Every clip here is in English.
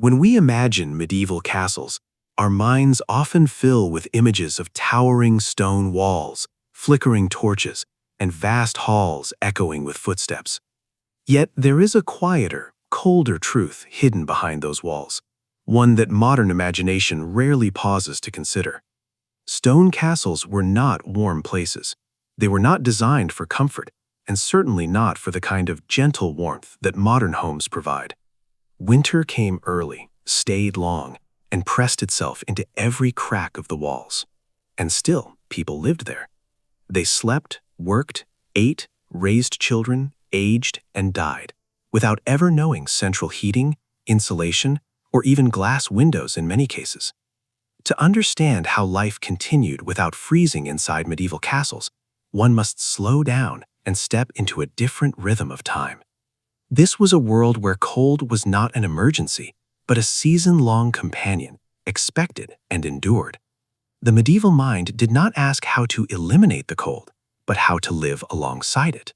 When we imagine medieval castles, our minds often fill with images of towering stone walls, flickering torches, and vast halls echoing with footsteps. Yet there is a quieter, colder truth hidden behind those walls, one that modern imagination rarely pauses to consider. Stone castles were not warm places. They were not designed for comfort, and certainly not for the kind of gentle warmth that modern homes provide. Winter came early, stayed long, and pressed itself into every crack of the walls. And still, people lived there. They slept, worked, ate, raised children, aged, and died, without ever knowing central heating, insulation, or even glass windows in many cases. To understand how life continued without freezing inside medieval castles, one must slow down and step into a different rhythm of time. This was a world where cold was not an emergency, but a season-long companion, expected and endured. The medieval mind did not ask how to eliminate the cold, but how to live alongside it.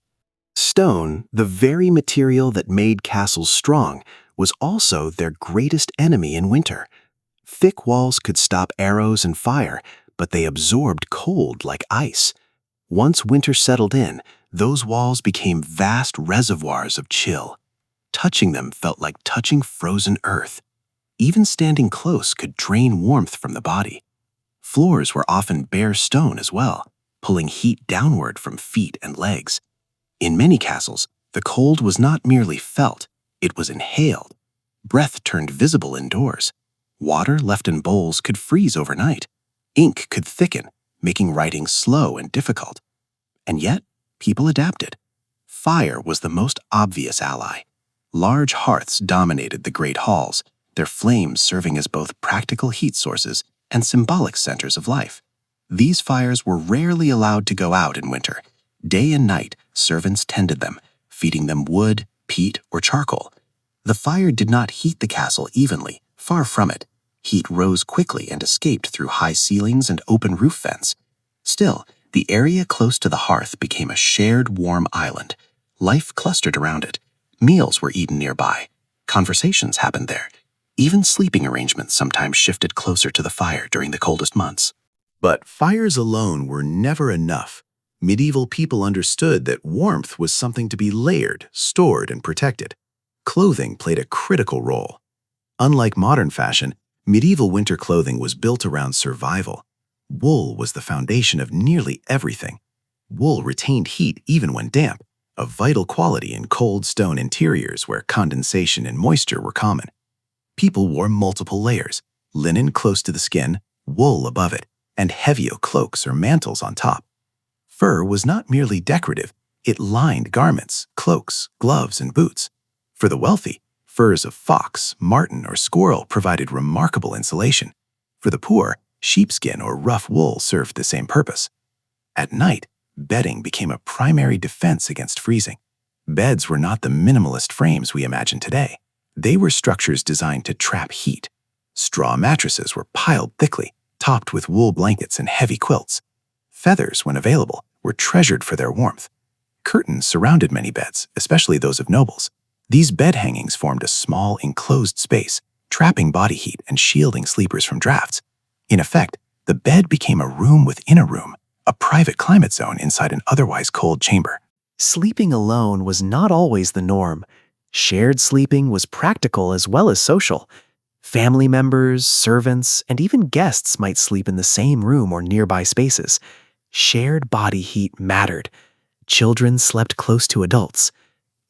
Stone, the very material that made castles strong, was also their greatest enemy in winter. Thick walls could stop arrows and fire, but they absorbed cold like ice. Once winter settled in, those walls became vast reservoirs of chill. Touching them felt like touching frozen earth. Even standing close could drain warmth from the body. Floors were often bare stone as well, pulling heat downward from feet and legs. In many castles, the cold was not merely felt, it was inhaled. Breath turned visible indoors. Water left in bowls could freeze overnight. Ink could thicken, making writing slow and difficult. And yet, people adapted. Fire was the most obvious ally. Large hearths dominated the great halls, their flames serving as both practical heat sources and symbolic centers of life. These fires were rarely allowed to go out in winter. Day and night, servants tended them, feeding them wood, peat, or charcoal. The fire did not heat the castle evenly, far from it. Heat rose quickly and escaped through high ceilings and open roof vents. Still, the area close to the hearth became a shared warm island. Life clustered around it. Meals were eaten nearby. Conversations happened there. Even sleeping arrangements sometimes shifted closer to the fire during the coldest months. But fires alone were never enough. Medieval people understood that warmth was something to be layered, stored, and protected. Clothing played a critical role. Unlike modern fashion, medieval winter clothing was built around survival. Wool was the foundation of nearly everything. Wool retained heat even when damp, a vital quality in cold stone interiors where condensation and moisture were common. People wore multiple layers, linen close to the skin, wool above it, and heavier cloaks or mantles on top. Fur was not merely decorative, it lined garments, cloaks, gloves, and boots. For the wealthy, furs of fox, marten, or squirrel provided remarkable insulation. For the poor, sheepskin or rough wool served the same purpose. At night, bedding became a primary defense against freezing. Beds were not the minimalist frames we imagine today. They were structures designed to trap heat. Straw mattresses were piled thickly, topped with wool blankets and heavy quilts. Feathers, when available, were treasured for their warmth. Curtains surrounded many beds, especially those of nobles. These bed hangings formed a small, enclosed space, trapping body heat and shielding sleepers from drafts. In effect, the bed became a room within a room, a private climate zone inside an otherwise cold chamber. Sleeping alone was not always the norm. Shared sleeping was practical as well as social. Family members, servants, and even guests might sleep in the same room or nearby spaces. Shared body heat mattered. Children slept close to adults.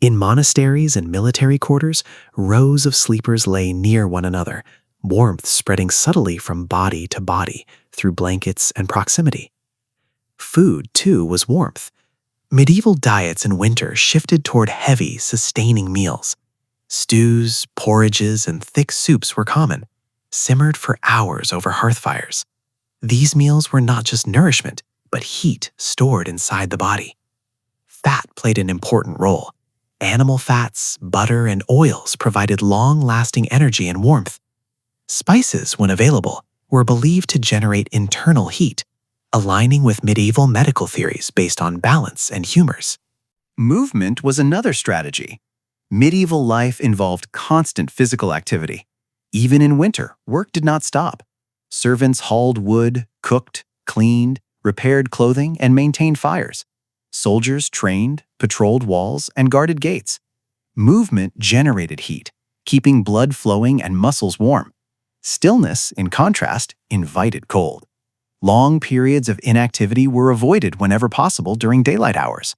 In monasteries and military quarters, rows of sleepers lay near one another, warmth spreading subtly from body to body through blankets and proximity. Food, too, was warmth. Medieval diets in winter shifted toward heavy, sustaining meals. Stews, porridges, and thick soups were common, simmered for hours over hearth fires. These meals were not just nourishment, but heat stored inside the body. Fat played an important role. Animal fats, butter, and oils provided long-lasting energy and warmth. Spices, when available, were believed to generate internal heat, aligning with medieval medical theories based on balance and humors. Movement was another strategy. Medieval life involved constant physical activity. Even in winter, work did not stop. Servants hauled wood, cooked, cleaned, repaired clothing, and maintained fires. Soldiers trained, patrolled walls, and guarded gates. Movement generated heat, keeping blood flowing and muscles warm. Stillness, in contrast, invited cold. Long periods of inactivity were avoided whenever possible during daylight hours.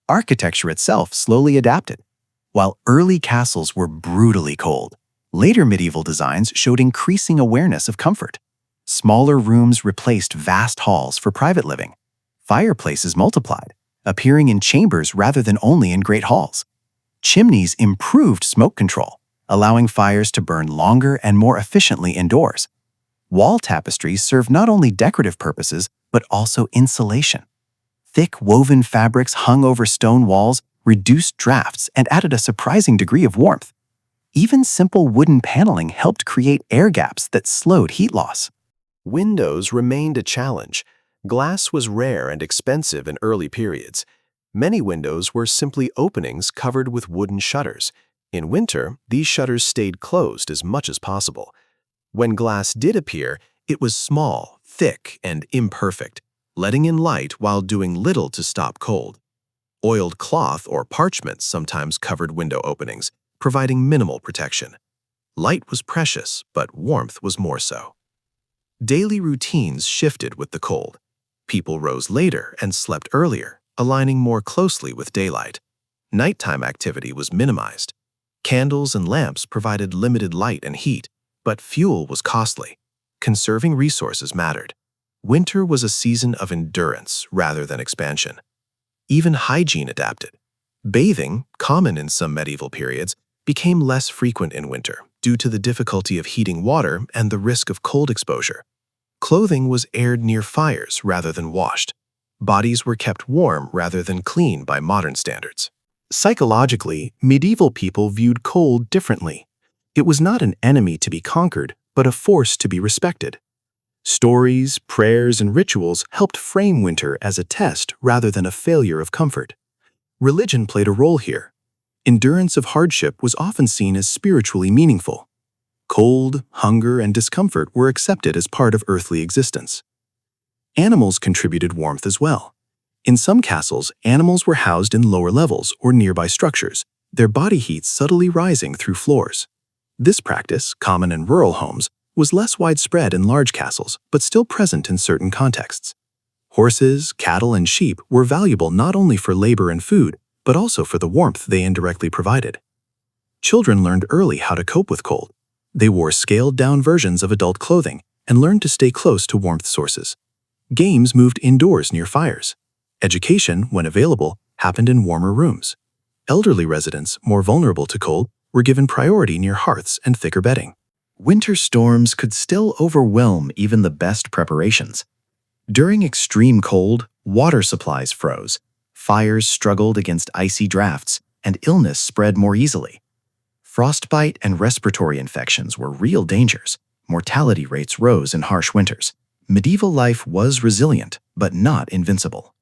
Architecture itself slowly adapted. While early castles were brutally cold, later medieval designs showed increasing awareness of comfort. Smaller rooms replaced vast halls for private living. Fireplaces multiplied, appearing in chambers rather than only in great halls. Chimneys improved smoke control, allowing fires to burn longer and more efficiently indoors. Wall tapestries served not only decorative purposes, but also insulation. Thick woven fabrics hung over stone walls reduced drafts and added a surprising degree of warmth. Even simple wooden paneling helped create air gaps that slowed heat loss. Windows remained a challenge. Glass was rare and expensive in early periods. Many windows were simply openings covered with wooden shutters. In winter, these shutters stayed closed as much as possible. When glass did appear, it was small, thick, and imperfect, letting in light while doing little to stop cold. Oiled cloth or parchment sometimes covered window openings, providing minimal protection. Light was precious, but warmth was more so. Daily routines shifted with the cold. People rose later and slept earlier, aligning more closely with daylight. Nighttime activity was minimized. Candles and lamps provided limited light and heat, but fuel was costly. Conserving resources mattered. Winter was a season of endurance rather than expansion. Even hygiene adapted. Bathing, common in some medieval periods, became less frequent in winter due to the difficulty of heating water and the risk of cold exposure. Clothing was aired near fires rather than washed. Bodies were kept warm rather than clean by modern standards. Psychologically, medieval people viewed cold differently. It was not an enemy to be conquered, but a force to be respected. Stories, prayers, and rituals helped frame winter as a test rather than a failure of comfort. Religion played a role here. Endurance of hardship was often seen as spiritually meaningful. Cold, hunger, and discomfort were accepted as part of earthly existence. Animals contributed warmth as well. In some castles, animals were housed in lower levels or nearby structures, their body heat subtly rising through floors. This practice, common in rural homes, was less widespread in large castles, but still present in certain contexts. Horses, cattle, and sheep were valuable not only for labor and food, but also for the warmth they indirectly provided. Children learned early how to cope with cold. They wore scaled-down versions of adult clothing and learned to stay close to warmth sources. Games moved indoors near fires. Education, when available, happened in warmer rooms. Elderly residents, more vulnerable to cold, were given priority near hearths and thicker bedding. Winter storms could still overwhelm even the best preparations. During extreme cold, water supplies froze, fires struggled against icy drafts, and illness spread more easily. Frostbite and respiratory infections were real dangers. Mortality rates rose in harsh winters. Medieval life was resilient, but not invincible.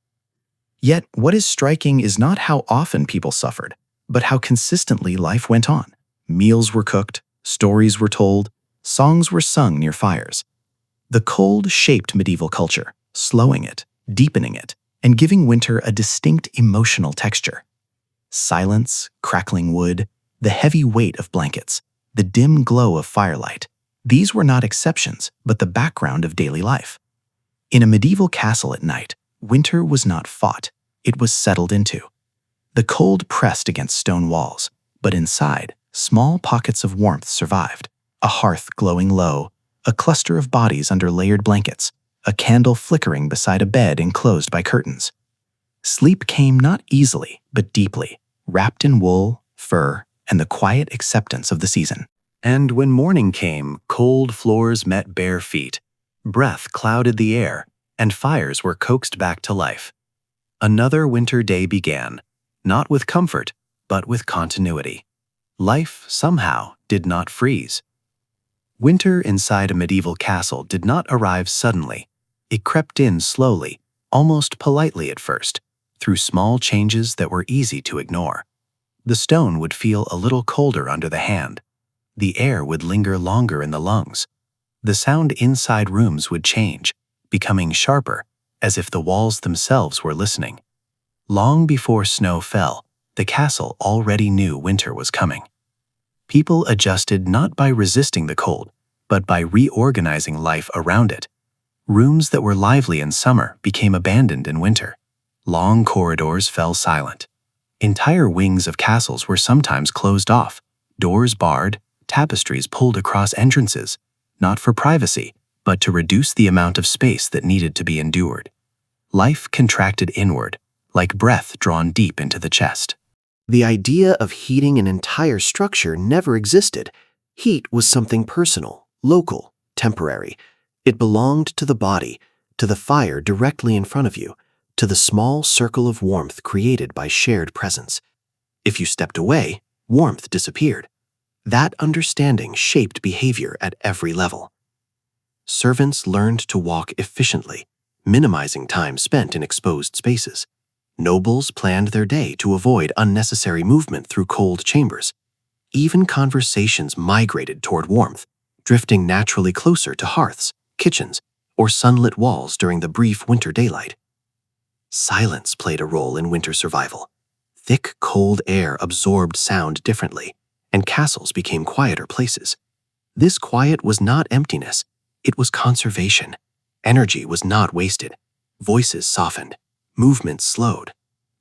Yet, what is striking is not how often people suffered, but how consistently life went on. Meals were cooked, stories were told, songs were sung near fires. The cold shaped medieval culture, slowing it, deepening it, and giving winter a distinct emotional texture. Silence, crackling wood, the heavy weight of blankets, the dim glow of firelight, these were not exceptions, but the background of daily life. In a medieval castle at night, winter was not fought, it was settled into. The cold pressed against stone walls, but inside, small pockets of warmth survived. A hearth glowing low, a cluster of bodies under layered blankets, a candle flickering beside a bed enclosed by curtains. Sleep came not easily, but deeply, wrapped in wool, fur, and the quiet acceptance of the season. And when morning came, cold floors met bare feet. Breath clouded the air, and fires were coaxed back to life. Another winter day began, not with comfort, but with continuity. Life, somehow, did not freeze. Winter inside a medieval castle did not arrive suddenly. It crept in slowly, almost politely at first, through small changes that were easy to ignore. The stone would feel a little colder under the hand. The air would linger longer in the lungs. The sound inside rooms would change, becoming sharper, as if the walls themselves were listening. Long before snow fell, the castle already knew winter was coming. People adjusted not by resisting the cold, but by reorganizing life around it. Rooms that were lively in summer became abandoned in winter. Long corridors fell silent. Entire wings of castles were sometimes closed off, doors barred, tapestries pulled across entrances, not for privacy, but to reduce the amount of space that needed to be endured. Life contracted inward, like breath drawn deep into the chest. The idea of heating an entire structure never existed. Heat was something personal, local, temporary. It belonged to the body, to the fire directly in front of you, to the small circle of warmth created by shared presence. If you stepped away, warmth disappeared. That understanding shaped behavior at every level. Servants learned to walk efficiently, minimizing time spent in exposed spaces. Nobles planned their day to avoid unnecessary movement through cold chambers. Even conversations migrated toward warmth, drifting naturally closer to hearths, kitchens, or sunlit walls during the brief winter daylight. Silence played a role in winter survival. Thick, cold air absorbed sound differently, and castles became quieter places. This quiet was not emptiness, it was conservation. Energy was not wasted. Voices softened. Movements slowed.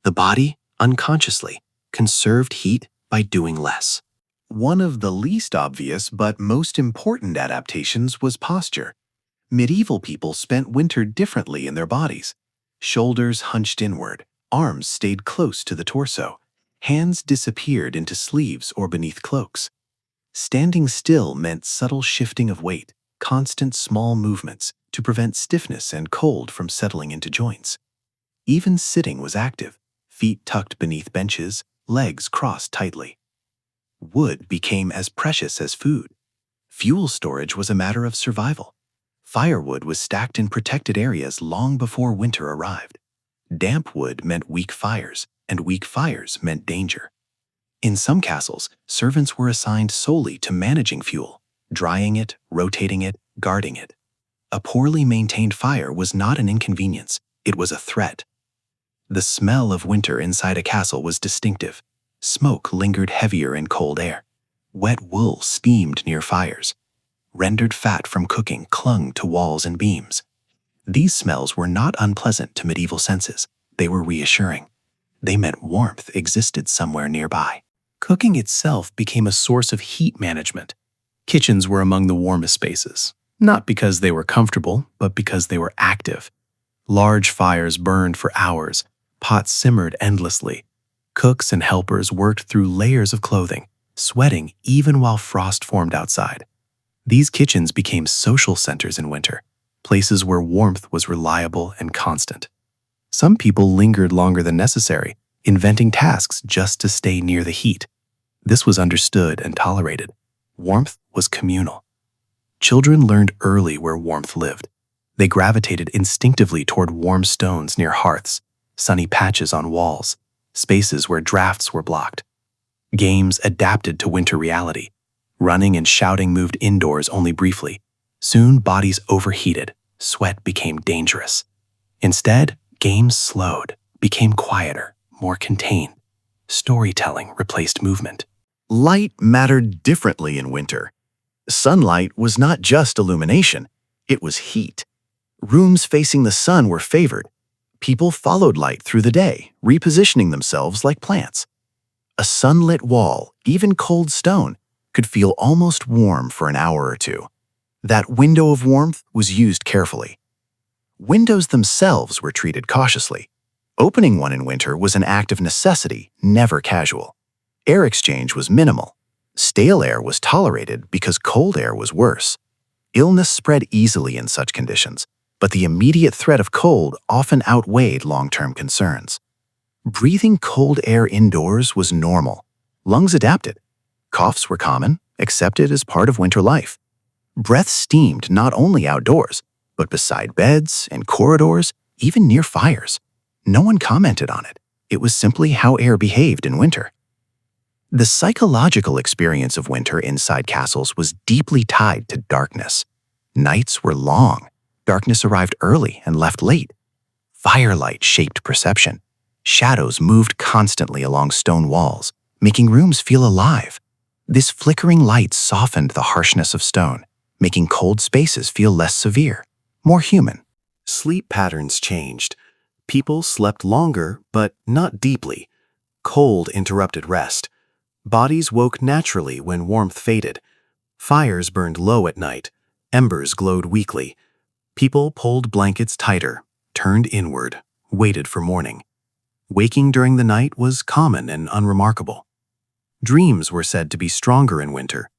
The body, unconsciously, conserved heat by doing less. One of the least obvious but most important adaptations was posture. Medieval people spent winter differently in their bodies. Shoulders hunched inward, arms stayed close to the torso, hands disappeared into sleeves or beneath cloaks. Standing still meant subtle shifting of weight, constant small movements to prevent stiffness and cold from settling into joints. Even sitting was active, feet tucked beneath benches, legs crossed tightly. Wood became as precious as food. Fuel storage was a matter of survival. Firewood was stacked in protected areas long before winter arrived. Damp wood meant weak fires, and weak fires meant danger. In some castles, servants were assigned solely to managing fuel, drying it, rotating it, guarding it. A poorly maintained fire was not an inconvenience, it was a threat. The smell of winter inside a castle was distinctive. Smoke lingered heavier in cold air. Wet wool steamed near fires. Rendered fat from cooking clung to walls and beams. These smells were not unpleasant to medieval senses. They were reassuring. They meant warmth existed somewhere nearby. Cooking itself became a source of heat management. Kitchens were among the warmest spaces, not because they were comfortable, but because they were active. Large fires burned for hours, pots simmered endlessly. Cooks and helpers worked through layers of clothing, sweating even while frost formed outside. These kitchens became social centers in winter, places where warmth was reliable and constant. Some people lingered longer than necessary, inventing tasks just to stay near the heat. This was understood and tolerated. Warmth was communal. Children learned early where warmth lived. They gravitated instinctively toward warm stones near hearths, sunny patches on walls, spaces where drafts were blocked. Games adapted to winter reality. Running and shouting moved indoors only briefly. Soon bodies overheated, sweat became dangerous. Instead, games slowed, became quieter, more contained. Storytelling replaced movement. Light mattered differently in winter. Sunlight was not just illumination, it was heat. Rooms facing the sun were favored. People followed light through the day, repositioning themselves like plants. A sunlit wall, even cold stone, could feel almost warm for an hour or two. That window of warmth was used carefully. Windows themselves were treated cautiously. Opening one in winter was an act of necessity, never casual. Air exchange was minimal. Stale air was tolerated because cold air was worse. Illness spread easily in such conditions, but the immediate threat of cold often outweighed long-term concerns. Breathing cold air indoors was normal. Lungs adapted. Coughs were common, accepted as part of winter life. Breath steamed not only outdoors, but beside beds, in corridors, even near fires. No one commented on it. It was simply how air behaved in winter. The psychological experience of winter inside castles was deeply tied to darkness. Nights were long. Darkness arrived early and left late. Firelight shaped perception. Shadows moved constantly along stone walls, making rooms feel alive. This flickering light softened the harshness of stone, making cold spaces feel less severe, more human. Sleep patterns changed. People slept longer, but not deeply. Cold interrupted rest. Bodies woke naturally when warmth faded. Fires burned low at night. Embers glowed weakly. People pulled blankets tighter, turned inward, waited for morning. Waking during the night was common and unremarkable. Dreams were said to be stronger in winter.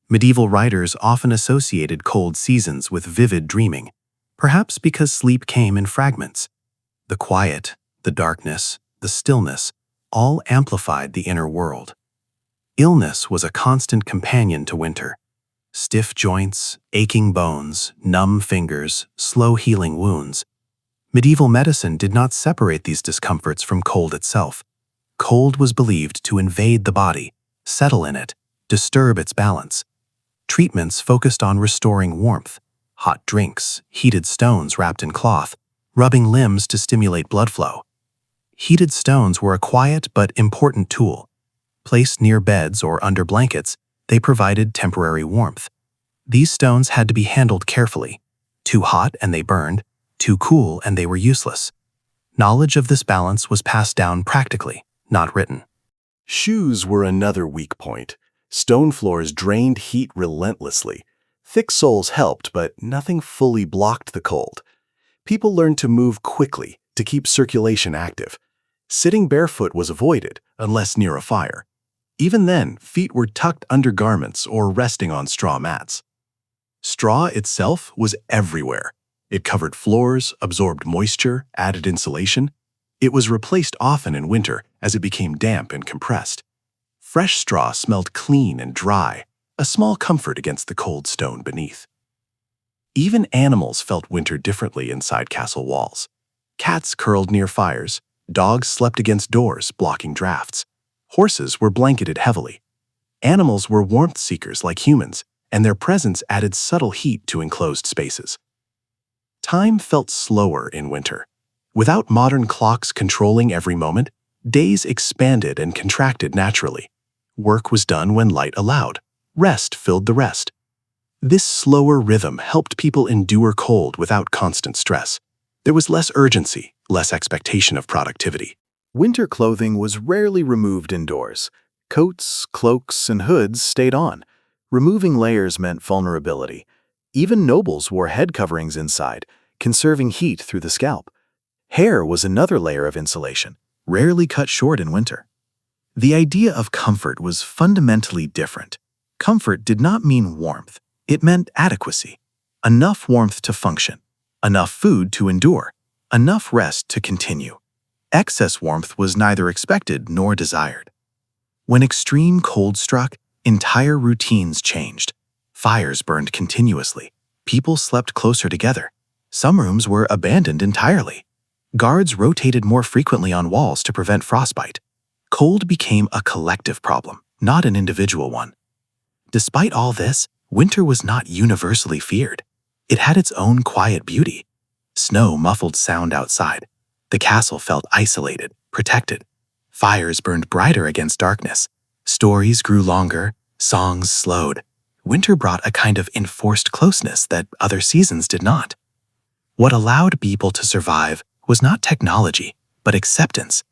Medieval writers often associated cold seasons with vivid dreaming, perhaps because sleep came in fragments. The quiet, the darkness, the stillness, all amplified the inner world. Illness was a constant companion to winter. Stiff joints, aching bones, numb fingers, slow healing wounds. Medieval medicine did not separate these discomforts from cold itself. Cold was believed to invade the body, settle in it, disturb its balance. Treatments focused on restoring warmth. Hot drinks, heated stones wrapped in cloth, rubbing limbs to stimulate blood flow. Heated stones were a quiet but important tool. Placed near beds or under blankets, they provided temporary warmth. These stones had to be handled carefully. Too hot and they burned, too cool and they were useless. Knowledge of this balance was passed down practically, not written. Shoes were another weak point. Stone floors drained heat relentlessly. Thick soles helped, but nothing fully blocked the cold. People learned to move quickly to keep circulation active. Sitting barefoot was avoided, unless near a fire. Even then, feet were tucked under garments or resting on straw mats. Straw itself was everywhere. It covered floors, absorbed moisture, added insulation. It was replaced often in winter as it became damp and compressed. Fresh straw smelled clean and dry, a small comfort against the cold stone beneath. Even animals felt winter differently inside castle walls. Cats curled near fires, dogs slept against doors, blocking drafts. Horses were blanketed heavily. Animals were warmth seekers like humans, and their presence added subtle heat to enclosed spaces. Time felt slower in winter. Without modern clocks controlling every moment, days expanded and contracted naturally. Work was done when light allowed. Rest filled the rest. This slower rhythm helped people endure cold without constant stress. There was less urgency, less expectation of productivity. Winter clothing was rarely removed indoors. Coats, cloaks, and hoods stayed on. Removing layers meant vulnerability. Even nobles wore head coverings inside, conserving heat through the scalp. Hair was another layer of insulation, rarely cut short in winter. The idea of comfort was fundamentally different. Comfort did not mean warmth. It meant adequacy. Enough warmth to function, enough food to endure, enough rest to continue. Excess warmth was neither expected nor desired. When extreme cold struck, entire routines changed. Fires burned continuously. People slept closer together. Some rooms were abandoned entirely. Guards rotated more frequently on walls to prevent frostbite. Cold became a collective problem, not an individual one. Despite all this, winter was not universally feared. It had its own quiet beauty. Snow muffled sound outside. The castle felt isolated, protected. Fires burned brighter against darkness. Stories grew longer, songs slowed. Winter brought a kind of enforced closeness that other seasons did not. What allowed people to survive was not technology, but acceptance.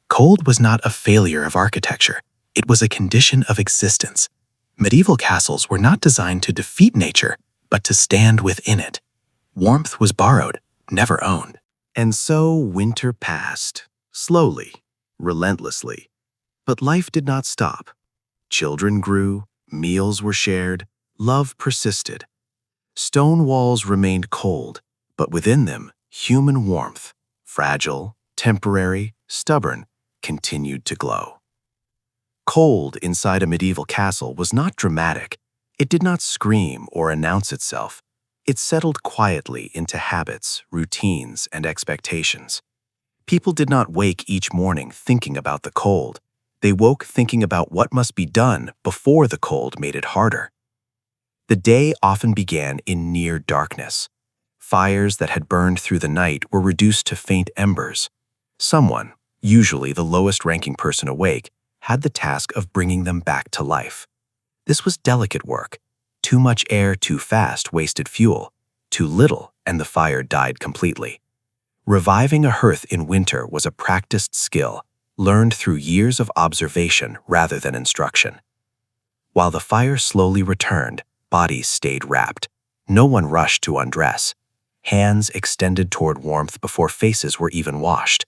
Cold was not a failure of architecture. It was a condition of existence. Medieval castles were not designed to defeat nature, but to stand within it. Warmth was borrowed, never owned. And so winter passed, slowly, relentlessly. But life did not stop. Children grew, meals were shared, love persisted. Stone walls remained cold, but within them, human warmth, fragile, temporary, stubborn, continued to glow. Cold inside a medieval castle was not dramatic. It did not scream or announce itself. It settled quietly into habits, routines, and expectations. People did not wake each morning thinking about the cold. They woke thinking about what must be done before the cold made it harder. The day often began in near darkness. Fires that had burned through the night were reduced to faint embers. Someone, usually the lowest-ranking person awake, had the task of bringing them back to life. This was delicate work. Too much air too fast wasted fuel. Too little, and the fire died completely. Reviving a hearth in winter was a practiced skill, learned through years of observation rather than instruction. While the fire slowly returned, bodies stayed wrapped. No one rushed to undress. Hands extended toward warmth before faces were even washed.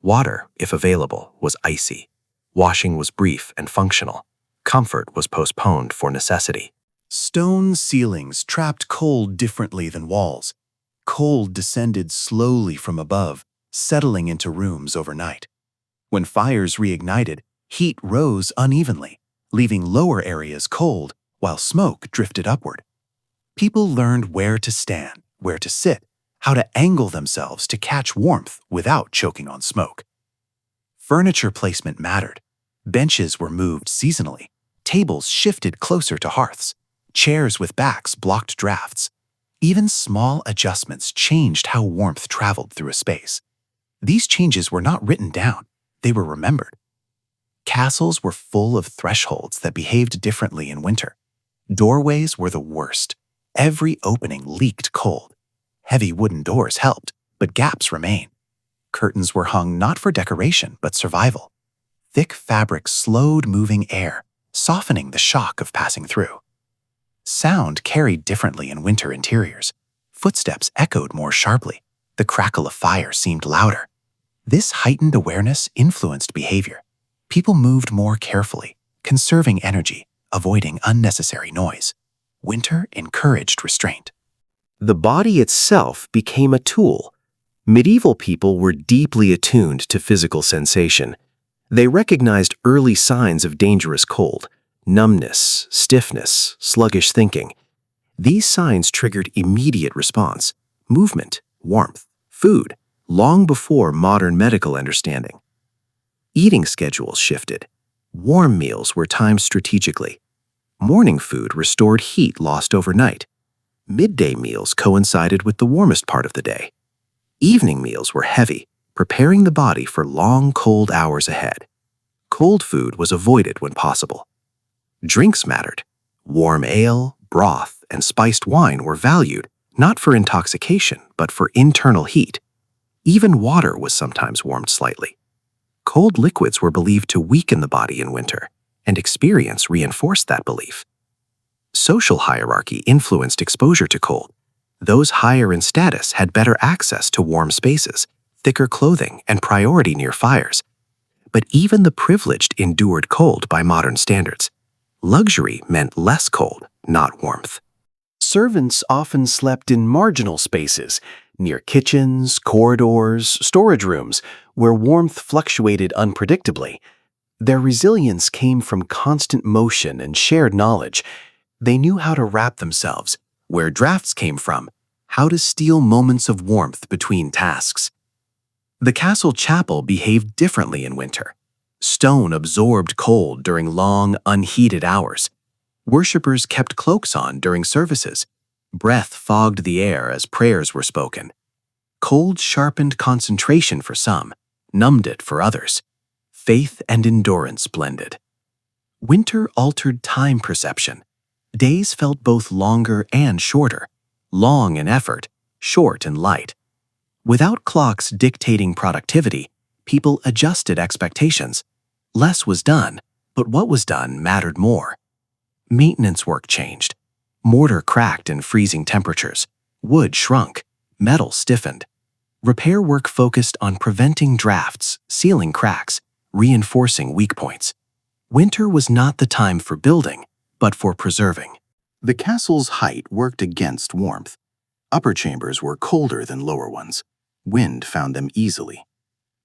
Water, if available, was icy. Washing was brief and functional. Comfort was postponed for necessity. Stone ceilings trapped cold differently than walls. Cold descended slowly from above, settling into rooms overnight. When fires reignited, heat rose unevenly, leaving lower areas cold while smoke drifted upward. People learned where to stand, where to sit, how to angle themselves to catch warmth without choking on smoke. Furniture placement mattered. Benches were moved seasonally. Tables shifted closer to hearths. Chairs with backs blocked drafts. Even small adjustments changed how warmth traveled through a space. These changes were not written down, they were remembered. Castles were full of thresholds that behaved differently in winter. Doorways were the worst. Every opening leaked cold. Heavy wooden doors helped, but gaps remained. Curtains were hung not for decoration, but survival. Thick fabric slowed moving air, softening the shock of passing through. Sound carried differently in winter interiors. Footsteps echoed more sharply. The crackle of fire seemed louder. This heightened awareness influenced behavior. People moved more carefully, conserving energy, avoiding unnecessary noise. Winter encouraged restraint. The body itself became a tool. Medieval people were deeply attuned to physical sensation. They recognized early signs of dangerous cold: numbness, stiffness, sluggish thinking. These signs triggered immediate response: movement, warmth, food, long before modern medical understanding. Eating schedules shifted. Warm meals were timed strategically. Morning food restored heat lost overnight. Midday meals coincided with the warmest part of the day. Evening meals were heavy, preparing the body for long, cold hours ahead. Cold food was avoided when possible. Drinks mattered. Warm ale, broth, and spiced wine were valued, not for intoxication, but for internal heat. Even water was sometimes warmed slightly. Cold liquids were believed to weaken the body in winter, and experience reinforced that belief. Social hierarchy influenced exposure to cold. Those higher in status had better access to warm spaces, thicker clothing, and priority near fires. But even the privileged endured cold by modern standards. Luxury meant less cold, not warmth. Servants often slept in marginal spaces, near kitchens, corridors, storage rooms, where warmth fluctuated unpredictably. Their resilience came from constant motion and shared knowledge. They knew how to wrap themselves, where drafts came from, how to steal moments of warmth between tasks. The castle chapel behaved differently in winter. Stone absorbed cold during long, unheated hours. Worshippers kept cloaks on during services. Breath fogged the air as prayers were spoken. Cold sharpened concentration for some, numbed it for others. Faith and endurance blended. Winter altered time perception. Days felt both longer and shorter, long in effort, short in light. Without clocks dictating productivity, people adjusted expectations. Less was done, but what was done mattered more. Maintenance work changed. Mortar cracked in freezing temperatures. Wood shrunk. Metal stiffened. Repair work focused on preventing drafts, sealing cracks, reinforcing weak points. Winter was not the time for building, but for preserving. The castle's height worked against warmth. Upper chambers were colder than lower ones. Wind found them easily.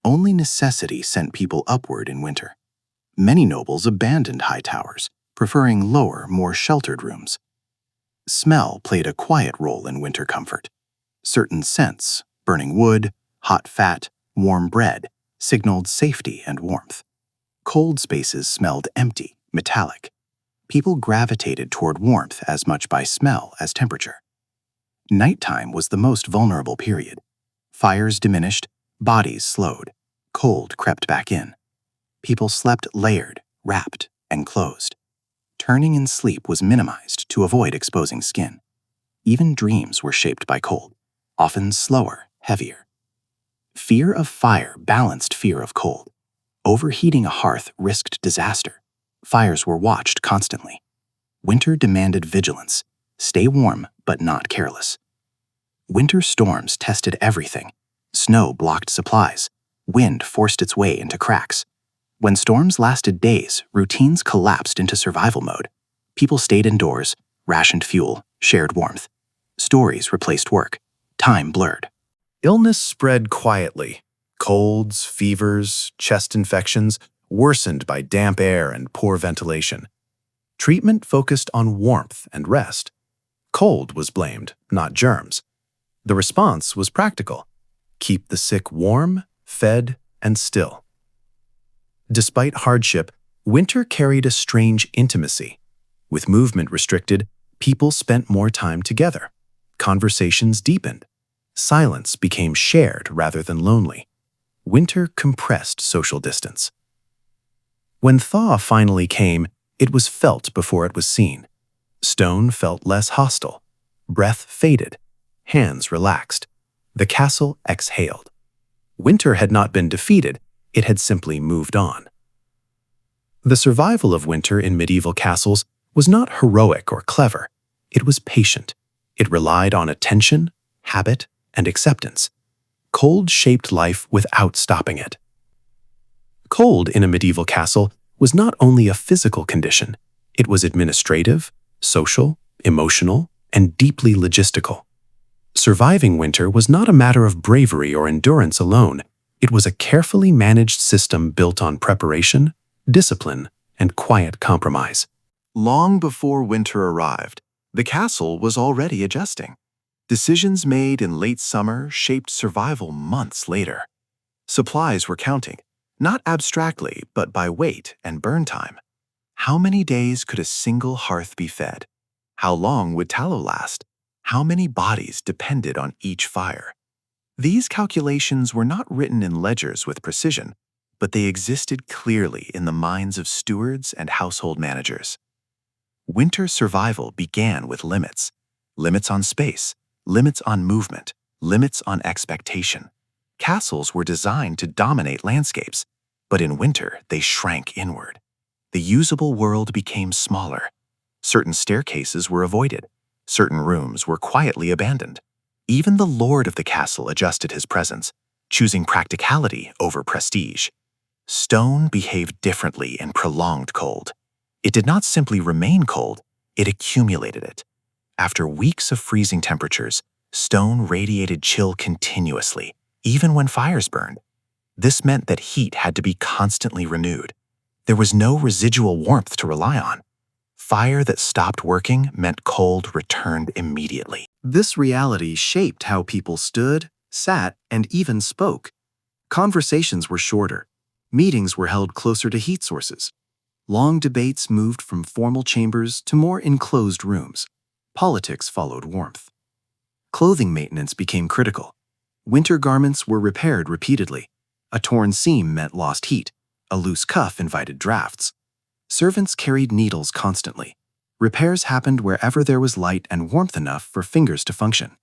Only necessity sent people upward in winter. Many nobles abandoned high towers, preferring lower, more sheltered rooms. Smell played a quiet role in winter comfort. Certain scents, burning wood, hot fat, warm bread, signaled safety and warmth. Cold spaces smelled empty, metallic. People gravitated toward warmth as much by smell as temperature. Nighttime was the most vulnerable period. Fires diminished, bodies slowed, cold crept back in. People slept layered, wrapped, and closed. Turning in sleep was minimized to avoid exposing skin. Even dreams were shaped by cold, often slower, heavier. Fear of fire balanced fear of cold. Overheating a hearth risked disaster. Fires were watched constantly. Winter demanded vigilance. Stay warm, but not careless. Winter storms tested everything. Snow blocked supplies. Wind forced its way into cracks. When storms lasted days, routines collapsed into survival mode. People stayed indoors, rationed fuel, shared warmth. Stories replaced work. Time blurred. Illness spread quietly. Colds, fevers, chest infections worsened by damp air and poor ventilation. Treatment focused on warmth and rest. Cold was blamed, not germs. The response was practical. Keep the sick warm, fed, and still. Despite hardship, winter carried a strange intimacy. With movement restricted, people spent more time together. Conversations deepened. Silence became shared rather than lonely. Winter compressed social distance. When thaw finally came, it was felt before it was seen. Stone felt less hostile. Breath faded. Hands relaxed. The castle exhaled. Winter had not been defeated, it had simply moved on. The survival of winter in medieval castles was not heroic or clever. It was patient. It relied on attention, habit, and acceptance. Cold shaped life without stopping it. Cold in a medieval castle was not only a physical condition, it was administrative, social, emotional, and deeply logistical. Surviving winter was not a matter of bravery or endurance alone. It was a carefully managed system built on preparation, discipline, and quiet compromise. Long before winter arrived, the castle was already adjusting. Decisions made in late summer shaped survival months later. Supplies were counting, not abstractly, but by weight and burn time. How many days could a single hearth be fed? How long would tallow last? How many bodies depended on each fire? These calculations were not written in ledgers with precision, but they existed clearly in the minds of stewards and household managers. Winter survival began with limits. Limits on space, limits on movement, limits on expectation. Castles were designed to dominate landscapes, but in winter they shrank inward. The usable world became smaller. Certain staircases were avoided. Certain rooms were quietly abandoned. Even the lord of the castle adjusted his presence, choosing practicality over prestige. Stone behaved differently in prolonged cold. It did not simply remain cold, it accumulated it. After weeks of freezing temperatures, stone radiated chill continuously, even when fires burned. This meant that heat had to be constantly renewed. There was no residual warmth to rely on. Fire that stopped working meant cold returned immediately. This reality shaped how people stood, sat, and even spoke. Conversations were shorter. Meetings were held closer to heat sources. Long debates moved from formal chambers to more enclosed rooms. Politics followed warmth. Clothing maintenance became critical. Winter garments were repaired repeatedly. A torn seam meant lost heat. A loose cuff invited drafts. Servants carried needles constantly. Repairs happened wherever there was light and warmth enough for fingers to function.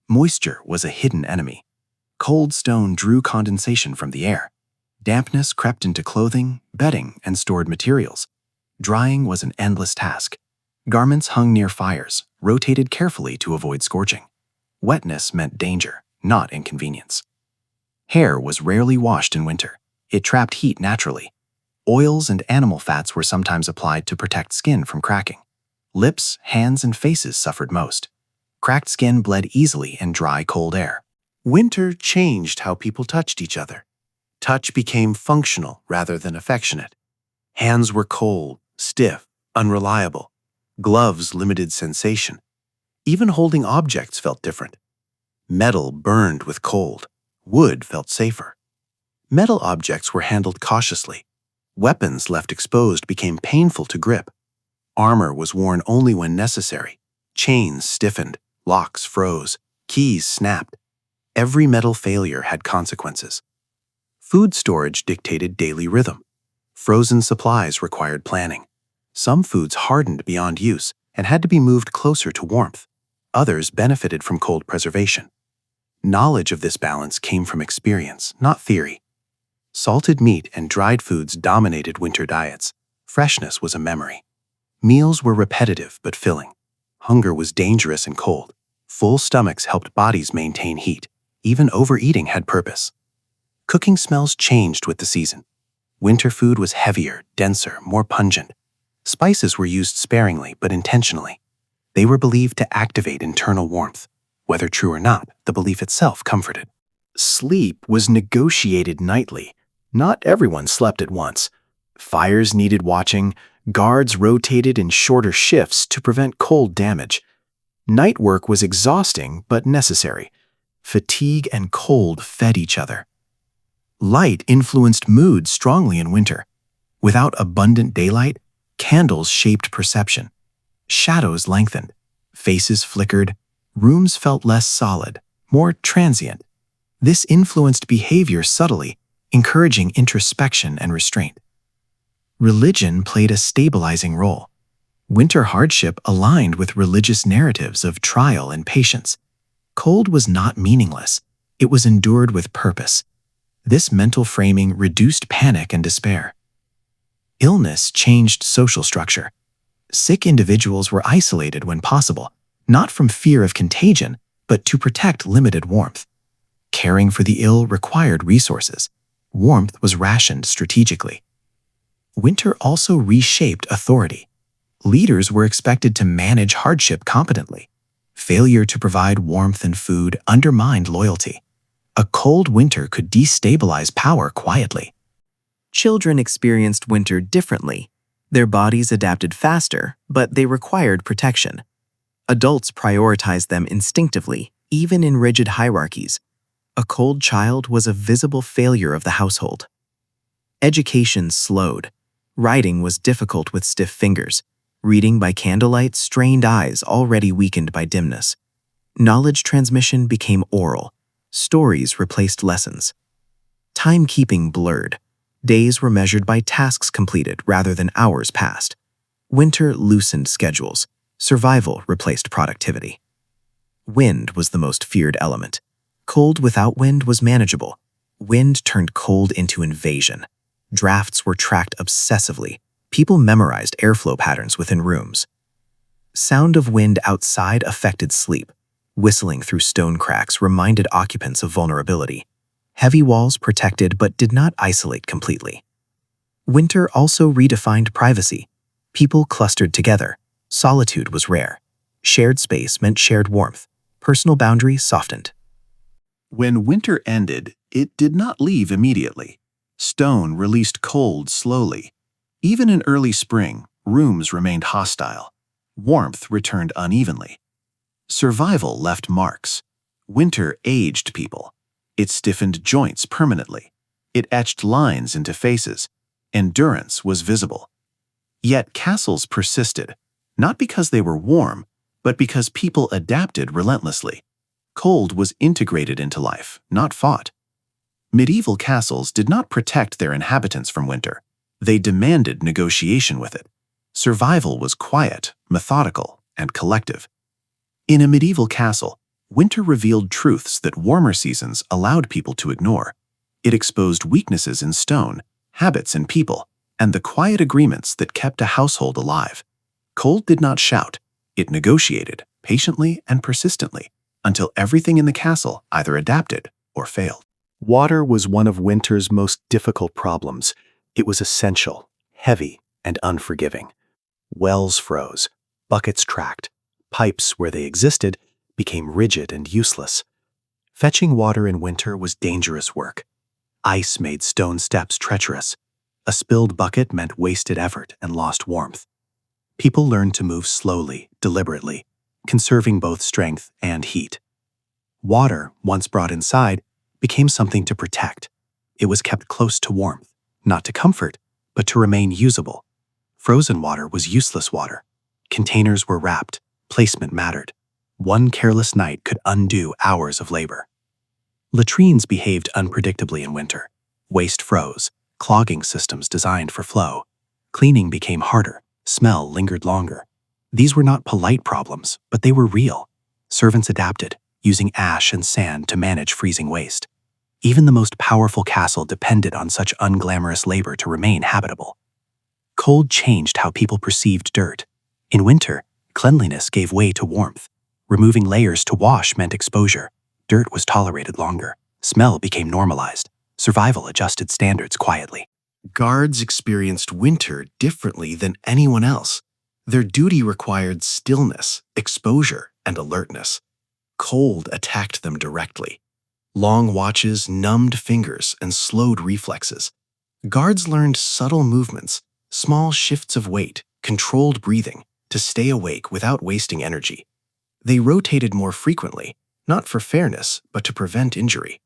Moisture was a hidden enemy. Cold stone drew condensation from the air. Dampness crept into clothing, bedding, and stored materials. Drying was an endless task. Garments hung near fires, rotated carefully to avoid scorching. Wetness meant danger, not inconvenience. Hair was rarely washed in winter. It trapped heat naturally. Oils and animal fats were sometimes applied to protect skin from cracking. Lips, hands, and faces suffered most. Cracked skin bled easily in dry, cold air. Winter changed how people touched each other. Touch became functional rather than affectionate. Hands were cold, stiff, unreliable. Gloves limited sensation. Even holding objects felt different. Metal burned with cold. Wood felt safer. Metal objects were handled cautiously. Weapons left exposed became painful to grip. Armor was worn only when necessary. Chains stiffened, locks froze, keys snapped. Every metal failure had consequences. Food storage dictated daily rhythm. Frozen supplies required planning. Some foods hardened beyond use and had to be moved closer to warmth. Others benefited from cold preservation. Knowledge of this balance came from experience, not theory. Salted meat and dried foods dominated winter diets. Freshness was a memory. Meals were repetitive but filling. Hunger was dangerous and cold. Full stomachs helped bodies maintain heat. Even overeating had purpose. Cooking smells changed with the season. Winter food was heavier, denser, more pungent. Spices were used sparingly but intentionally. They were believed to activate internal warmth. Whether true or not, the belief itself comforted. Sleep was negotiated nightly. Not everyone slept at once. Fires needed watching. Guards rotated in shorter shifts to prevent cold damage. Night work was exhausting but necessary. Fatigue and cold fed each other. Light influenced mood strongly in winter. Without abundant daylight, candles shaped perception. Shadows lengthened. Faces flickered. Rooms felt less solid, more transient. This influenced behavior subtly, encouraging introspection and restraint. Religion played a stabilizing role. Winter hardship aligned with religious narratives of trial and patience. Cold was not meaningless. It was endured with purpose. This mental framing reduced panic and despair. Illness changed social structure. Sick individuals were isolated when possible, not from fear of contagion, but to protect limited warmth. Caring for the ill required resources. Warmth was rationed strategically. Winter also reshaped authority. Leaders were expected to manage hardship competently. Failure to provide warmth and food undermined loyalty. A cold winter could destabilize power quietly. Children experienced winter differently. Their bodies adapted faster, but they required protection. Adults prioritized them instinctively, even in rigid hierarchies. A cold child was a visible failure of the household. Education slowed. Writing was difficult with stiff fingers. Reading by candlelight strained eyes already weakened by dimness. Knowledge transmission became oral. Stories replaced lessons. Timekeeping blurred. Days were measured by tasks completed rather than hours passed. Winter loosened schedules. Survival replaced productivity. Wind was the most feared element. Cold without wind was manageable. Wind turned cold into invasion. Drafts were tracked obsessively. People memorized airflow patterns within rooms. Sound of wind outside affected sleep. Whistling through stone cracks reminded occupants of vulnerability. Heavy walls protected but did not isolate completely. Winter also redefined privacy. People clustered together. Solitude was rare. Shared space meant shared warmth. Personal boundaries softened. When winter ended, it did not leave immediately. Stone released cold slowly. Even in early spring, rooms remained hostile. Warmth returned unevenly. Survival left marks. Winter aged people. It stiffened joints permanently. It etched lines into faces. Endurance was visible. Yet castles persisted, not because they were warm, but because people adapted relentlessly. Cold was integrated into life, not fought. Medieval castles did not protect their inhabitants from winter. They demanded negotiation with it. Survival was quiet, methodical, and collective. In a medieval castle, winter revealed truths that warmer seasons allowed people to ignore. It exposed weaknesses in stone, habits in people, and the quiet agreements that kept a household alive. Cold did not shout. It negotiated, patiently and persistently, until everything in the castle either adapted or failed. Water was one of winter's most difficult problems. It was essential, heavy, and unforgiving. Wells froze, buckets tracked, pipes, where they existed, became rigid and useless. Fetching water in winter was dangerous work. Ice made stone steps treacherous. A spilled bucket meant wasted effort and lost warmth. People learned to move slowly, deliberately, conserving both strength and heat. Water, once brought inside, became something to protect. It was kept close to warmth, not to comfort, but to remain usable. Frozen water was useless water. Containers were wrapped. Placement mattered. One careless night could undo hours of labor. Latrines behaved unpredictably in winter. Waste froze, clogging systems designed for flow. Cleaning became harder. Smell lingered longer. These were not polite problems, but they were real. Servants adapted, using ash and sand to manage freezing waste. Even the most powerful castle depended on such unglamorous labor to remain habitable. Cold changed how people perceived dirt. In winter, cleanliness gave way to warmth. Removing layers to wash meant exposure. Dirt was tolerated longer. Smell became normalized. Survival adjusted standards quietly. Guards experienced winter differently than anyone else. Their duty required stillness, exposure, and alertness. Cold attacked them directly. Long watches numbed fingers and slowed reflexes. Guards learned subtle movements, small shifts of weight, controlled breathing, to stay awake without wasting energy. They rotated more frequently, not for fairness, but to prevent injury.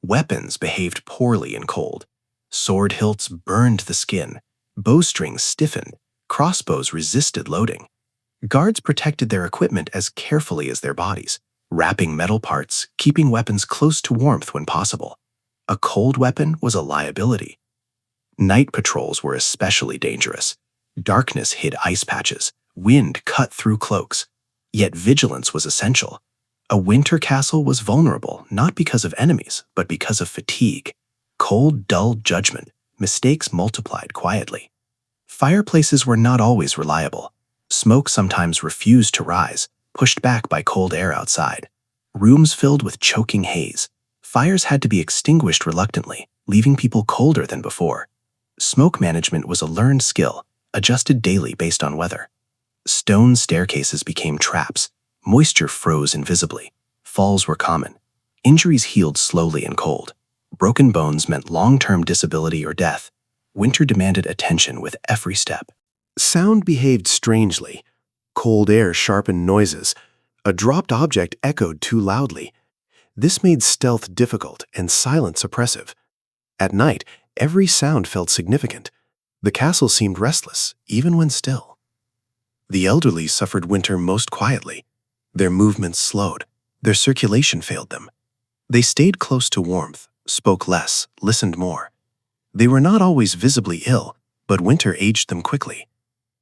Weapons behaved poorly in cold. Sword hilts burned the skin, bowstrings stiffened, crossbows resisted loading. Guards protected their equipment as carefully as their bodies, wrapping metal parts, keeping weapons close to warmth when possible. A cold weapon was a liability. Night patrols were especially dangerous. Darkness hid ice patches, wind cut through cloaks. Yet vigilance was essential. A winter castle was vulnerable not because of enemies, but because of fatigue. Cold dulled judgment. Mistakes multiplied quietly. Fireplaces were not always reliable. Smoke sometimes refused to rise, pushed back by cold air outside. Rooms filled with choking haze. Fires had to be extinguished reluctantly, leaving people colder than before. Smoke management was a learned skill, adjusted daily based on weather. Stone staircases became traps. Moisture froze invisibly. Falls were common. Injuries healed slowly in cold. Broken bones meant long-term disability or death. Winter demanded attention with every step. Sound behaved strangely. Cold air sharpened noises. A dropped object echoed too loudly. This made stealth difficult and silence oppressive. At night, every sound felt significant. The castle seemed restless, even when still. The elderly suffered winter most quietly. Their movements slowed. Their circulation failed them. They stayed close to warmth, spoke less, listened more. They were not always visibly ill, but winter aged them quickly.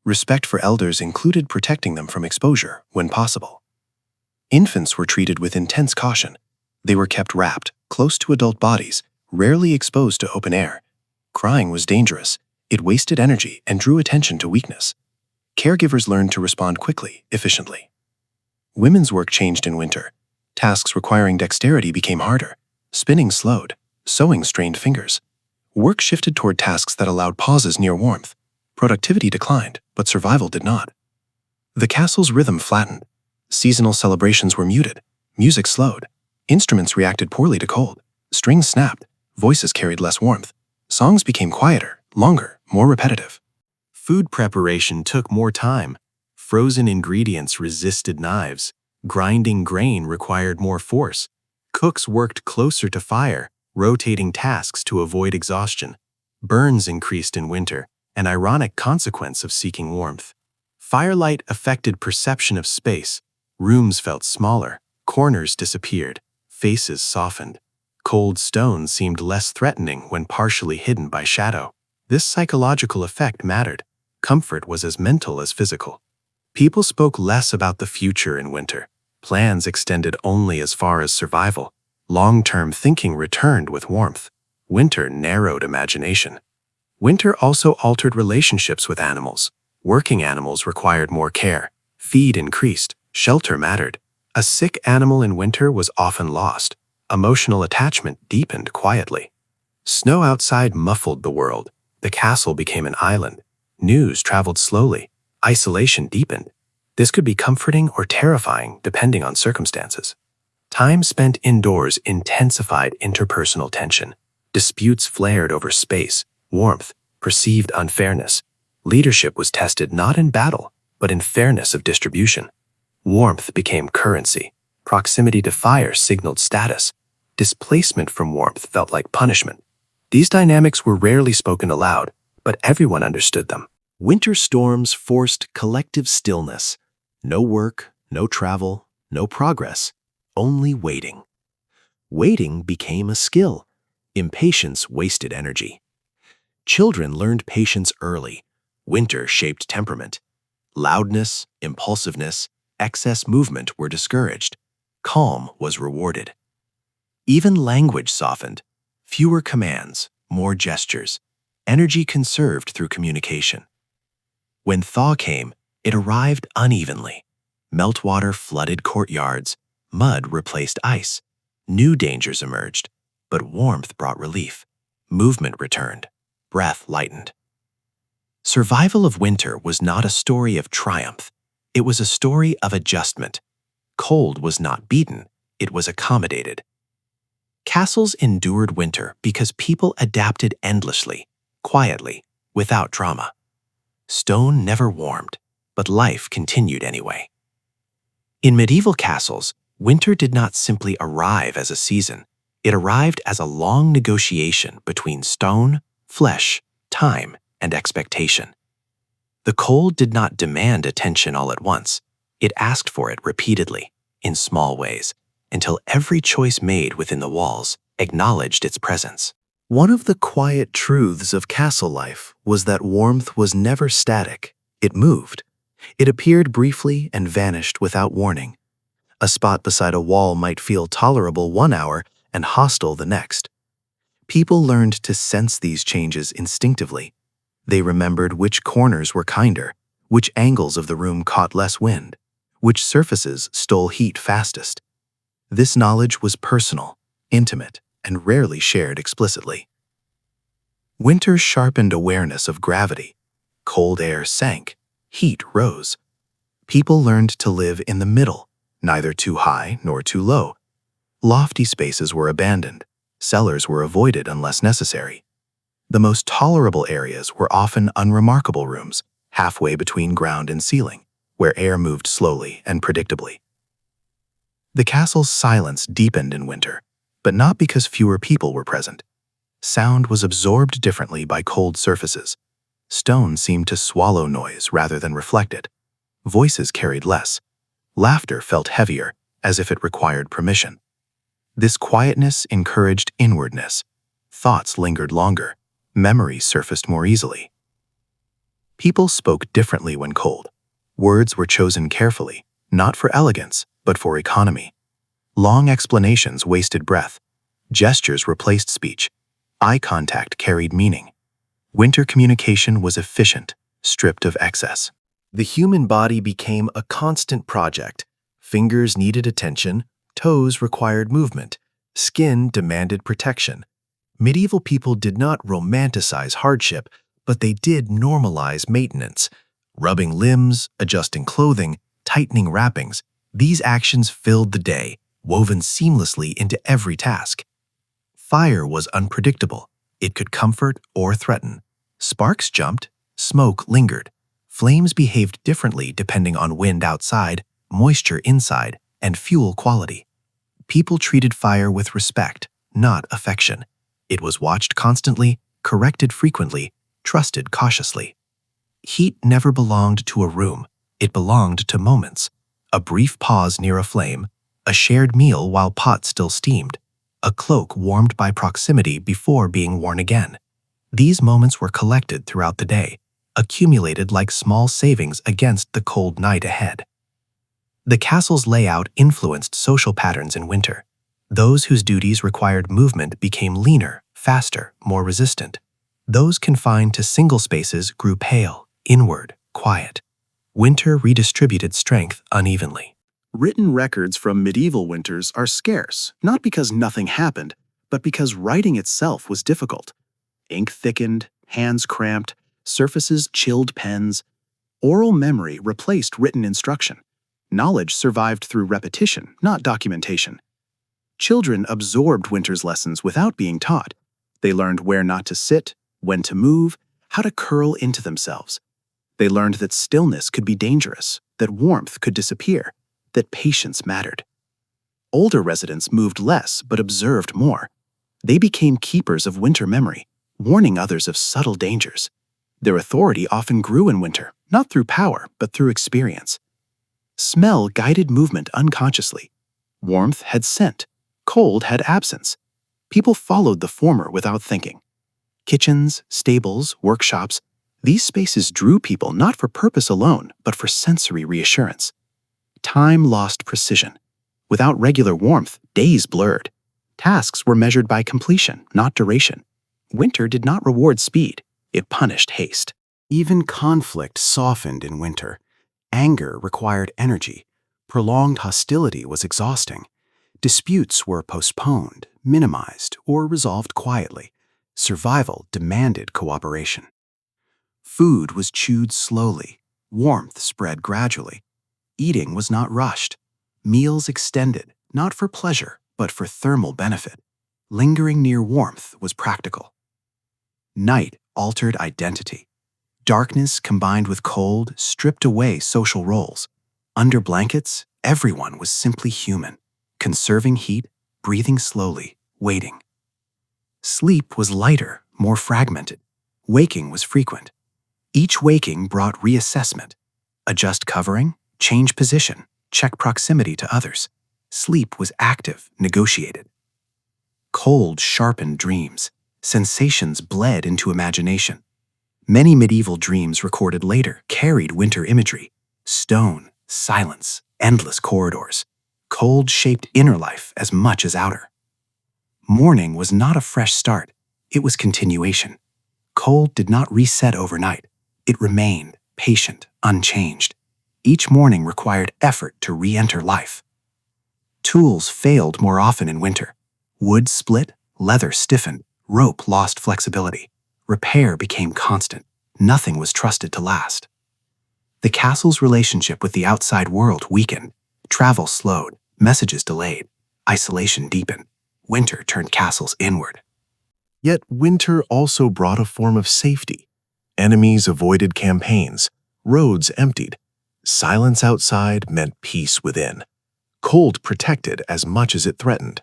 Respect for elders included protecting them from exposure when possible. Infants were treated with intense caution. They were kept wrapped, close to adult bodies, rarely exposed to open air. Crying was dangerous. It wasted energy and drew attention to weakness. Caregivers learned to respond quickly, efficiently. Women's work changed in winter. Tasks requiring dexterity became harder. Spinning slowed. Sewing strained fingers. Work shifted toward tasks that allowed pauses near warmth. Productivity declined, but survival did not. The castle's rhythm flattened. Seasonal celebrations were muted. Music slowed. Instruments reacted poorly to cold. Strings snapped. Voices carried less warmth. Songs became quieter, longer, more repetitive. Food preparation took more time. Frozen ingredients resisted knives. Grinding grain required more force. Cooks worked closer to fire, rotating tasks to avoid exhaustion. Burns increased in winter, an ironic consequence of seeking warmth. Firelight affected perception of space. Rooms felt smaller. Corners disappeared. Faces softened. Cold stone seemed less threatening when partially hidden by shadow. This psychological effect mattered. Comfort was as mental as physical. People spoke less about the future in winter. Plans extended only as far as survival. Long-term thinking returned with warmth. Winter narrowed imagination. Winter also altered relationships with animals. Working animals required more care. Feed increased. Shelter mattered. A sick animal in winter was often lost. Emotional attachment deepened quietly. Snow outside muffled the world. The castle became an island. News traveled slowly. Isolation deepened. This could be comforting or terrifying depending on circumstances. Time spent indoors intensified interpersonal tension. Disputes flared over space, warmth, perceived unfairness. Leadership was tested not in battle, but in fairness of distribution. Warmth became currency. Proximity to fire signaled status. Displacement from warmth felt like punishment. These dynamics were rarely spoken aloud, but everyone understood them. Winter storms forced collective stillness. No work, no travel, no progress, only waiting. Waiting became a skill. Impatience wasted energy. Children learned patience early. Winter shaped temperament. Loudness, impulsiveness, excess movement were discouraged. Calm was rewarded. Even language softened. Fewer commands, more gestures. Energy conserved through communication. When thaw came, it arrived unevenly. Meltwater flooded courtyards. Mud replaced ice. New dangers emerged, but warmth brought relief. Movement returned. Breath lightened. Survival of winter was not a story of triumph. It was a story of adjustment. Cold was not beaten, it was accommodated. Castles endured winter because people adapted endlessly, quietly, without drama. Stone never warmed, but life continued anyway. In medieval castles, winter did not simply arrive as a season. It arrived as a long negotiation between stone, flesh, time, and expectation. The cold did not demand attention all at once. It asked for it repeatedly, in small ways, until every choice made within the walls acknowledged its presence. One of the quiet truths of castle life was that warmth was never static. It moved. It appeared briefly and vanished without warning. A spot beside a wall might feel tolerable one hour and hostile the next. People learned to sense these changes instinctively. They remembered which corners were kinder, which angles of the room caught less wind, which surfaces stole heat fastest. This knowledge was personal, intimate, and rarely shared explicitly. Winter sharpened awareness of gravity. Cold air sank, heat rose. People learned to live in the middle, neither too high nor too low. Lofty spaces were abandoned. Cellars were avoided unless necessary. The most tolerable areas were often unremarkable rooms, halfway between ground and ceiling, where air moved slowly and predictably. The castle's silence deepened in winter, but not because fewer people were present. Sound was absorbed differently by cold surfaces. Stone seemed to swallow noise rather than reflect it. Voices carried less. Laughter felt heavier, as if it required permission. This quietness encouraged inwardness. Thoughts lingered longer. Memories surfaced more easily. People spoke differently when cold. Words were chosen carefully, not for elegance, but for economy. Long explanations wasted breath. Gestures replaced speech. Eye contact carried meaning. Winter communication was efficient, stripped of excess. The human body became a constant project. Fingers needed attention, toes required movement, skin demanded protection. Medieval people did not romanticize hardship, but they did normalize maintenance. Rubbing limbs, adjusting clothing, tightening wrappings, these actions filled the day, woven seamlessly into every task. Fire was unpredictable. It could comfort or threaten. Sparks jumped, smoke lingered. Flames behaved differently depending on wind outside, moisture inside, and fuel quality. People treated fire with respect, not affection. It was watched constantly, corrected frequently, trusted cautiously. Heat never belonged to a room. It belonged to moments. A brief pause near a flame, a shared meal while pot still steamed, a cloak warmed by proximity before being worn again. These moments were collected throughout the day, accumulated like small savings against the cold night ahead. The castle's layout influenced social patterns in winter. Those whose duties required movement became leaner, faster, more resistant. Those confined to single spaces grew pale, inward, quiet. Winter redistributed strength unevenly. Written records from medieval winters are scarce, not because nothing happened, but because writing itself was difficult. Ink thickened, hands cramped, surfaces chilled pens. Oral memory replaced written instruction. Knowledge survived through repetition, not documentation. Children absorbed winter's lessons without being taught. They learned where not to sit, when to move, how to curl into themselves. They learned that stillness could be dangerous, that warmth could disappear, that patience mattered. Older residents moved less but observed more. They became keepers of winter memory, warning others of subtle dangers. Their authority often grew in winter, not through power, but through experience. Smell guided movement unconsciously. Warmth had scent. Cold had absence. People followed the former without thinking. Kitchens, stables, workshops, these spaces drew people not for purpose alone, but for sensory reassurance. Time lost precision. Without regular warmth, days blurred. Tasks were measured by completion, not duration. Winter did not reward speed, it punished haste. Even conflict softened in winter. Anger required energy. Prolonged hostility was exhausting. Disputes were postponed, minimized, or resolved quietly. Survival demanded cooperation. Food was chewed slowly. Warmth spread gradually. Eating was not rushed. Meals extended, not for pleasure, but for thermal benefit. Lingering near warmth was practical. Night altered identity. Darkness combined with cold stripped away social roles. Under blankets, everyone was simply human, conserving heat, breathing slowly, waiting. Sleep was lighter, more fragmented. Waking was frequent. Each waking brought reassessment. Adjust covering, change position, check proximity to others. Sleep was active, negotiated. Cold sharpened dreams. Sensations bled into imagination. Many medieval dreams recorded later carried winter imagery. Stone, silence, endless corridors. Cold shaped inner life as much as outer. Morning was not a fresh start, it was continuation. Cold did not reset overnight. It remained, patient, unchanged. Each morning required effort to re-enter life. Tools failed more often in winter. Wood split, leather stiffened, rope lost flexibility. Repair became constant. Nothing was trusted to last. The castle's relationship with the outside world weakened. Travel slowed, messages delayed, isolation deepened. Winter turned castles inward. Yet winter also brought a form of safety. Enemies avoided campaigns, roads emptied. Silence outside meant peace within. Cold protected as much as it threatened.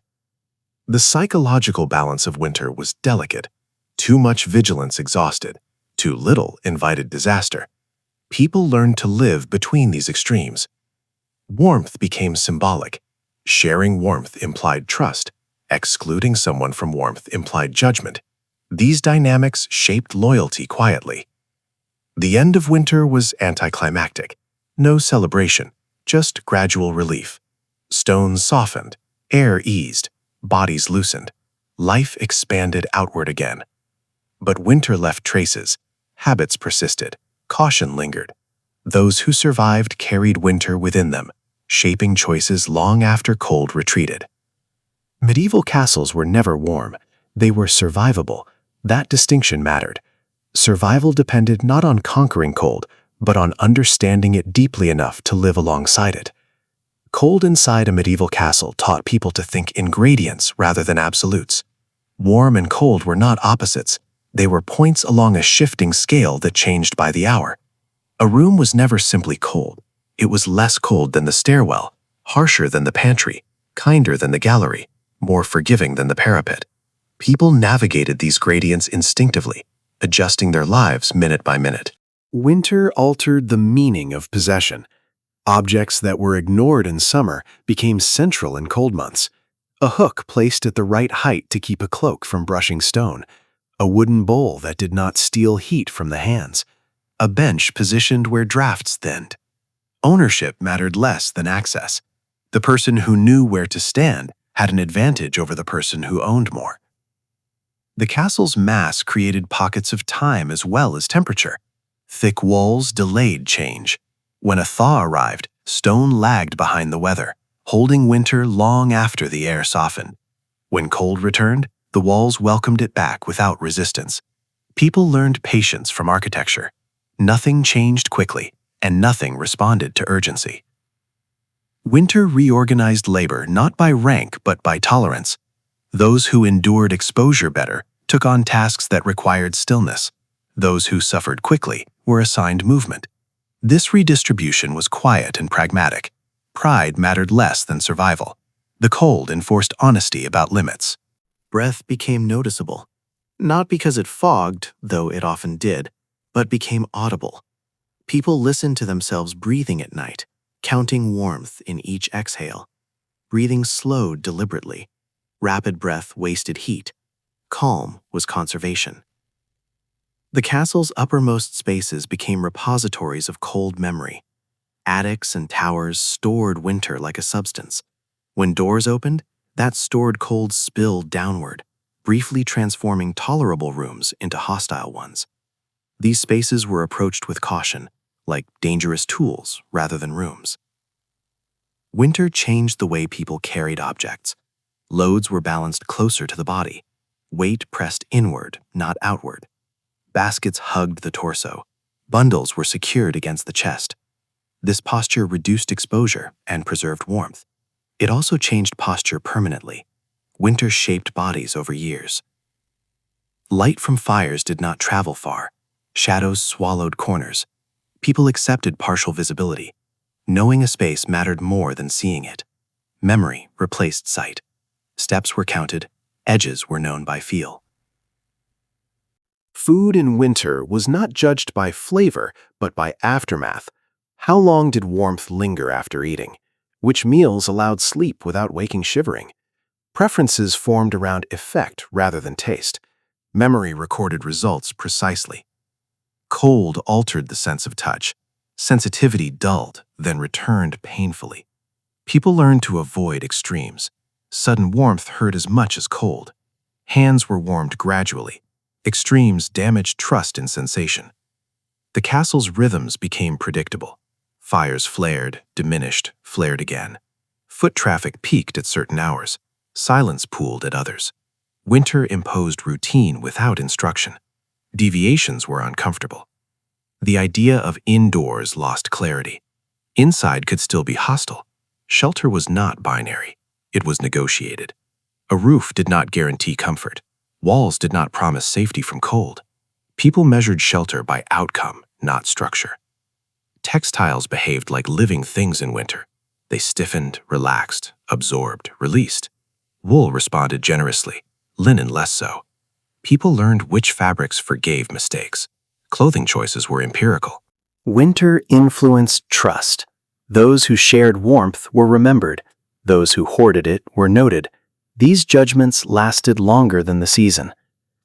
The psychological balance of winter was delicate. Too much vigilance exhausted. Too little invited disaster. People learned to live between these extremes. Warmth became symbolic. Sharing warmth implied trust. Excluding someone from warmth implied judgment. These dynamics shaped loyalty quietly. The end of winter was anticlimactic. No celebration, just gradual relief. Stones softened, air eased, bodies loosened. Life expanded outward again. But winter left traces. Habits persisted. Caution lingered. Those who survived carried winter within them, shaping choices long after cold retreated. Medieval castles were never warm. They were survivable. That distinction mattered. Survival depended not on conquering cold, but on understanding it deeply enough to live alongside it. Cold inside a medieval castle taught people to think in gradients rather than absolutes. Warm and cold were not opposites. They were points along a shifting scale that changed by the hour. A room was never simply cold. It was less cold than the stairwell, harsher than the pantry, kinder than the gallery, more forgiving than the parapet. People navigated these gradients instinctively, adjusting their lives minute by minute. Winter altered the meaning of possession. Objects that were ignored in summer became central in cold months. A hook placed at the right height to keep a cloak from brushing stone. A wooden bowl that did not steal heat from the hands. A bench positioned where drafts thinned. Ownership mattered less than access. The person who knew where to stand had an advantage over the person who owned more. The castle's mass created pockets of time as well as temperature. Thick walls delayed change. When a thaw arrived, stone lagged behind the weather, holding winter long after the air softened. When cold returned, the walls welcomed it back without resistance. People learned patience from architecture. Nothing changed quickly, and nothing responded to urgency. Winter reorganized labor not by rank but by tolerance. Those who endured exposure better took on tasks that required stillness. Those who suffered quickly were assigned movement. This redistribution was quiet and pragmatic. Pride mattered less than survival. The cold enforced honesty about limits. Breath became noticeable, not because it fogged, though it often did, but became audible. People listened to themselves breathing at night, counting warmth in each exhale. Breathing slowed deliberately. Rapid breath wasted heat. Calm was conservation. The castle's uppermost spaces became repositories of cold memory. Attics and towers stored winter like a substance. When doors opened, that stored cold spilled downward, briefly transforming tolerable rooms into hostile ones. These spaces were approached with caution, like dangerous tools rather than rooms. Winter changed the way people carried objects. Loads were balanced closer to the body. Weight pressed inward, not outward. Baskets hugged the torso. Bundles were secured against the chest. This posture reduced exposure and preserved warmth. It also changed posture permanently. Winter shaped bodies over years. Light from fires did not travel far. Shadows swallowed corners. People accepted partial visibility. Knowing a space mattered more than seeing it. Memory replaced sight. Steps were counted. Edges were known by feel. Food in winter was not judged by flavor, but by aftermath. How long did warmth linger after eating? Which meals allowed sleep without waking shivering? Preferences formed around effect rather than taste. Memory recorded results precisely. Cold altered the sense of touch. Sensitivity dulled, then returned painfully. People learned to avoid extremes. Sudden warmth hurt as much as cold. Hands were warmed gradually. Extremes damaged trust in sensation. The castle's rhythms became predictable. Fires flared, diminished, flared again. Foot traffic peaked at certain hours. Silence pooled at others. Winter imposed routine without instruction. Deviations were uncomfortable. The idea of indoors lost clarity. Inside could still be hostile. Shelter was not binary. It was negotiated. A roof did not guarantee comfort. Walls did not promise safety from cold. People measured shelter by outcome, not structure. Textiles behaved like living things in winter. They stiffened, relaxed, absorbed, released. Wool responded generously, linen less so. People learned which fabrics forgave mistakes. Clothing choices were empirical. Winter influenced trust. Those who shared warmth were remembered. Those who hoarded it were noted. These judgments lasted longer than the season.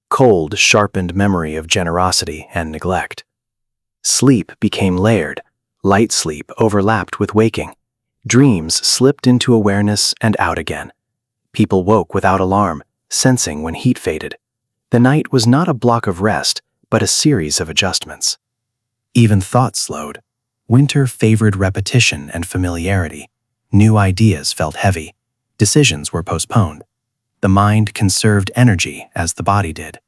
Cold sharpened memory of generosity and neglect. Sleep became layered. Light sleep overlapped with waking. Dreams slipped into awareness and out again. People woke without alarm, sensing when heat faded. The night was not a block of rest, but a series of adjustments. Even thought slowed. Winter favored repetition and familiarity. New ideas felt heavy. Decisions were postponed. The mind conserved energy as the body did.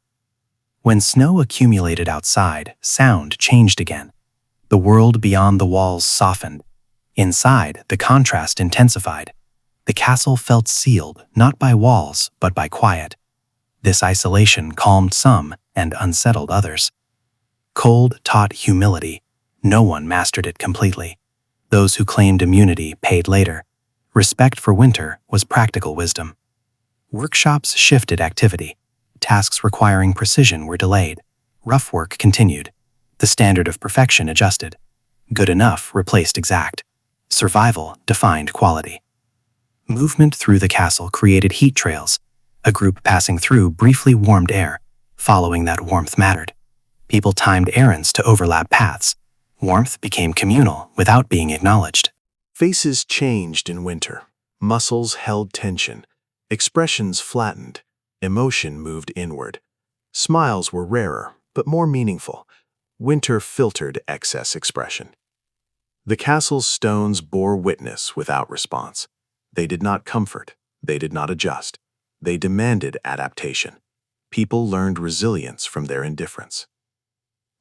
When snow accumulated outside, sound changed again. The world beyond the walls softened. Inside, the contrast intensified. The castle felt sealed, not by walls, but by quiet. This isolation calmed some and unsettled others. Cold taught humility. No one mastered it completely. Those who claimed immunity paid later. Respect for winter was practical wisdom. Workshops shifted activity. Tasks requiring precision were delayed. Rough work continued. The standard of perfection adjusted. Good enough replaced exact. Survival defined quality. Movement through the castle created heat trails. A group passing through briefly warmed air. Following that warmth mattered. People timed errands to overlap paths. Warmth became communal without being acknowledged. Faces changed in winter. Muscles held tension. Expressions flattened. Emotion moved inward. Smiles were rarer, but more meaningful. Winter filtered excess expression. The castle's stones bore witness without response. They did not comfort. They did not adjust. They demanded adaptation. People learned resilience from their indifference.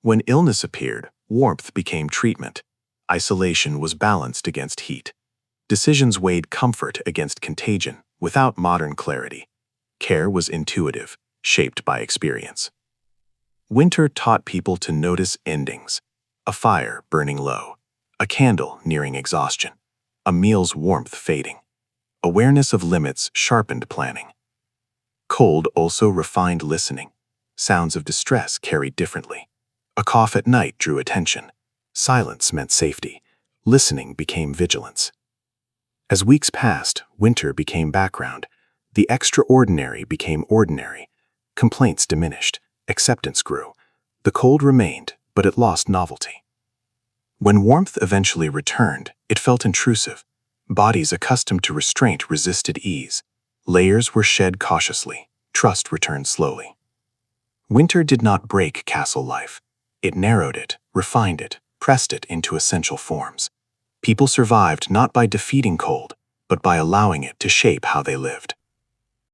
When illness appeared, warmth became treatment. Isolation was balanced against heat. Decisions weighed comfort against contagion without modern clarity. Care was intuitive, shaped by experience. Winter taught people to notice endings. A fire burning low. A candle nearing exhaustion. A meal's warmth fading. Awareness of limits sharpened planning. Cold also refined listening. Sounds of distress carried differently. A cough at night drew attention. Silence meant safety. Listening became vigilance. As weeks passed, winter became background. The extraordinary became ordinary. Complaints diminished. Acceptance grew. The cold remained, but it lost novelty. When warmth eventually returned, it felt intrusive. Bodies accustomed to restraint resisted ease. Layers were shed cautiously. Trust returned slowly. Winter did not break castle life. It narrowed it, refined it, pressed it into essential forms. People survived not by defeating cold, but by allowing it to shape how they lived.